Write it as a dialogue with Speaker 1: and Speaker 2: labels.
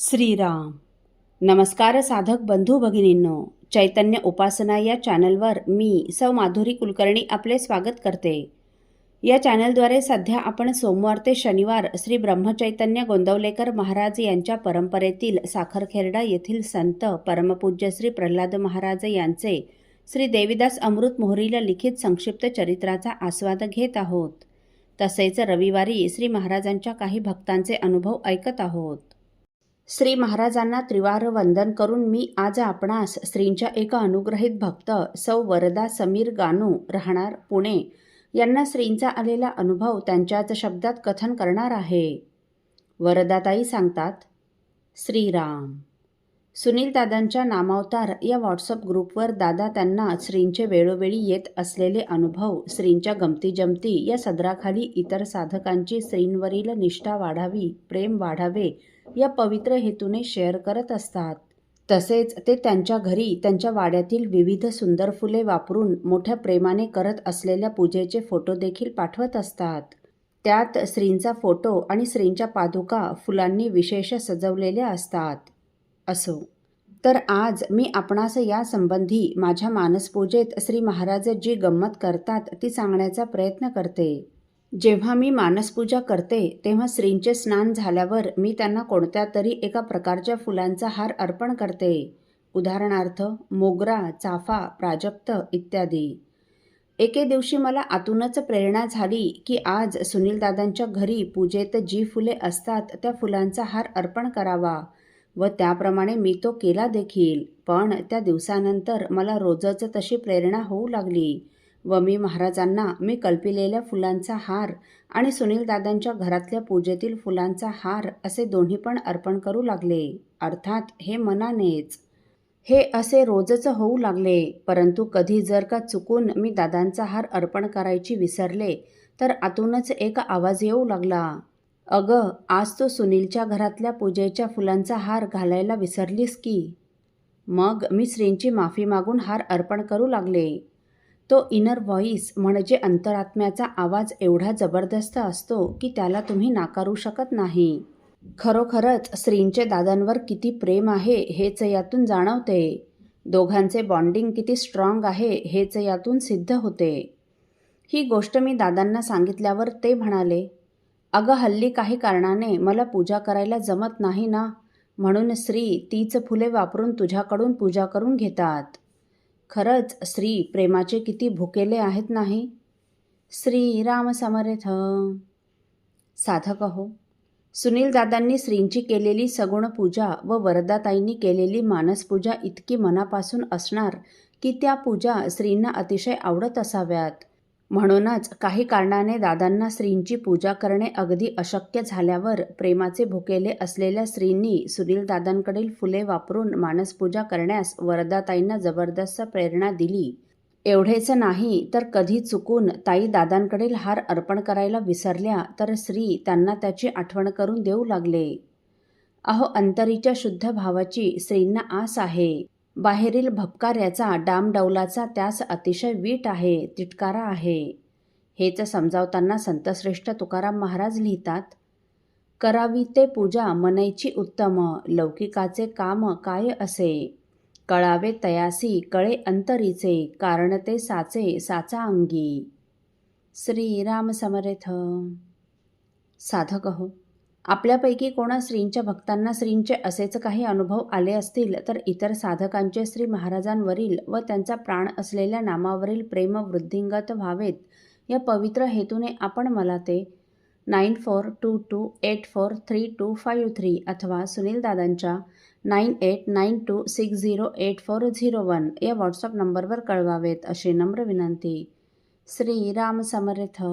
Speaker 1: श्रीराम. नमस्कार साधक बंधू भगिनींनो, चैतन्य उपासना या चॅनलवर मी सौ माधुरी कुलकर्णी आपले स्वागत करते. या चॅनलद्वारे सध्या आपण सोमवार ते शनिवार श्री ब्रह्मचैतन्य गोंदवलेकर महाराज यांच्या परंपरेतील साखरखेर्डा येथील संत परमपूज्य श्री प्रल्हाद महाराज यांचे श्री देवीदास अमृत मोहरीला लिखित संक्षिप्त चरित्राचा आस्वाद घेत आहोत. तसेच रविवारी श्री महाराजांच्या काही भक्तांचे अनुभव ऐकत आहोत. श्री महाराजांना त्रिवार वंदन करून मी आज आपणास श्रींच्या एका अनुग्रहित भक्त सौ वरदा समीर गानू राहणार पुणे यांना श्रींचा आलेला अनुभव त्यांच्याच शब्दात कथन करणार आहे. वरदाताई सांगतात, श्रीराम. सुनील दादांच्या नामावतार या व्हॉट्सअप ग्रुपवर दादा त्यांना श्रींचे वेळोवेळी येत असलेले अनुभव, श्रींच्या गमती जमती या सदराखाली इतर साधकांची श्रींवरील निष्ठा वाढावी, प्रेम वाढावे या पवित्र हेतूने शेअर करत असतात. तसेच ते त्यांच्या घरी त्यांच्या वाड्यातील विविध सुंदर फुले वापरून मोठ्या प्रेमाने करत असलेल्या पूजेचे फोटो देखील पाठवत असतात. त्यात श्रींचा फोटो आणि श्रींच्या पादुका फुलांनी विशेष सजवलेल्या असतात. असो, तर आज मी आपणास या संबंधी माझ्या मानसपूजेत श्री महाराज जी गंमत करतात ती सांगण्याचा प्रयत्न करते. जेव्हा मी मानसपूजा करते तेव्हा श्रींचे स्नान झाल्यावर मी त्यांना कोणत्या तरी एका प्रकारच्या फुलांचा हार अर्पण करते. उदाहरणार्थ मोगरा, चाफा, प्राजक्त इत्यादी. एके दिवशी मला आतूनच प्रेरणा झाली की आज सुनीलदादांच्या घरी पूजेत जी फुले असतात त्या फुलांचा हार अर्पण करावा व त्याप्रमाणे मी तो केला देखील. पण त्या दिवसानंतर मला रोजच तशी प्रेरणा होऊ लागली व मी महाराजांना मी कल्पिलेल्या फुलांचा हार आणि सुनीलदादांच्या घरातल्या पूजेतील फुलांचा हार असे दोन्ही पण अर्पण करू लागले. अर्थात हे मनानेच. हे असे रोजच होऊ लागले. परंतु कधी जर का चुकून मी दादांचा हार अर्पण करायची विसरले तर आतूनच एक आवाज येऊ लागला, अगं आज तू सुनीलच्या घरातल्या पूजेच्या फुलांचा हार घालायला विसरलीस की. मग मी श्रींची माफी मागून हार अर्पण करू लागले. तो इनर व्हॉइस म्हणजे अंतरात्म्याचा आवाज एवढा जबरदस्त असतो की त्याला तुम्ही नाकारू शकत नाही. खरोखरच श्रींचे दादांवर किती प्रेम आहे हेच यातून जाणवते. दोघांचे बॉन्डिंग किती स्ट्रॉंग आहे हेच यातून सिद्ध होते. ही गोष्ट मी दादांना सांगितल्यावर ते म्हणाले, अगं हल्ली काही कारणाने मला पूजा करायला जमत नाही ना, म्हणून श्री तीच फुले वापरून तुझ्याकडून पूजा करून घेतात. खरंच श्री प्रेमाचे किती भुकेले आहेत नाही. श्री राम समर्थ. साधक हो, सुनील दादांनी श्रींची केलेली सगुण पूजा व वरदाताईंनी केलेली मानसपूजा इतकी मनापासून असणार की त्या पूजा श्रींना अतिशय आवडत असाव्यात. म्हणूनच काही कारणाने दादांना श्रींची पूजा करणे अगदी अशक्य झाल्यावर प्रेमाचे भुकेले असलेल्या श्रींनी सुनील दादांकडील फुले वापरून मानसपूजा करण्यास वरदाताईंना जबरदस्त प्रेरणा दिली. एवढेच नाही तर कधी चुकून ताई दादांकडील हार अर्पण करायला विसरल्या तर श्री त्यांना त्याची आठवण करून देऊ लागले. अहो अंतरीच्या शुद्ध भावाची श्रींना आस आहे. बाहेरील भपकाऱ्याचा डामडौलाचा त्यास अतिशय वीट आहे, तिटकारा आहे. हेच समजावताना संतश्रेष्ठ तुकाराम महाराज लिहितात, करावी ते पूजा मनैची उत्तम, लौकिकाचे काम काय असे, कळावे तयासी कळे अंतरीचे, कारण ते साचे साचा अंगी. श्रीराम समर्थ. साधक हो, आपल्यापैकी कोणा श्रींच्या भक्तांना श्रींचे असेच काही अनुभव आले असतील तर इतर साधकांचे श्री महाराजांवरील व त्यांचा प्राण असलेल्या नामावरील प्रेम वृद्धिंगत व्हावेत या पवित्र हेतूने आपण मला ते 9422843253 अथवा सुनील दादांच्या 9892608401 या व्हॉट्सअप नंबरवर कळवावेत अशी नम्र विनंती. श्रीराम समर्थ.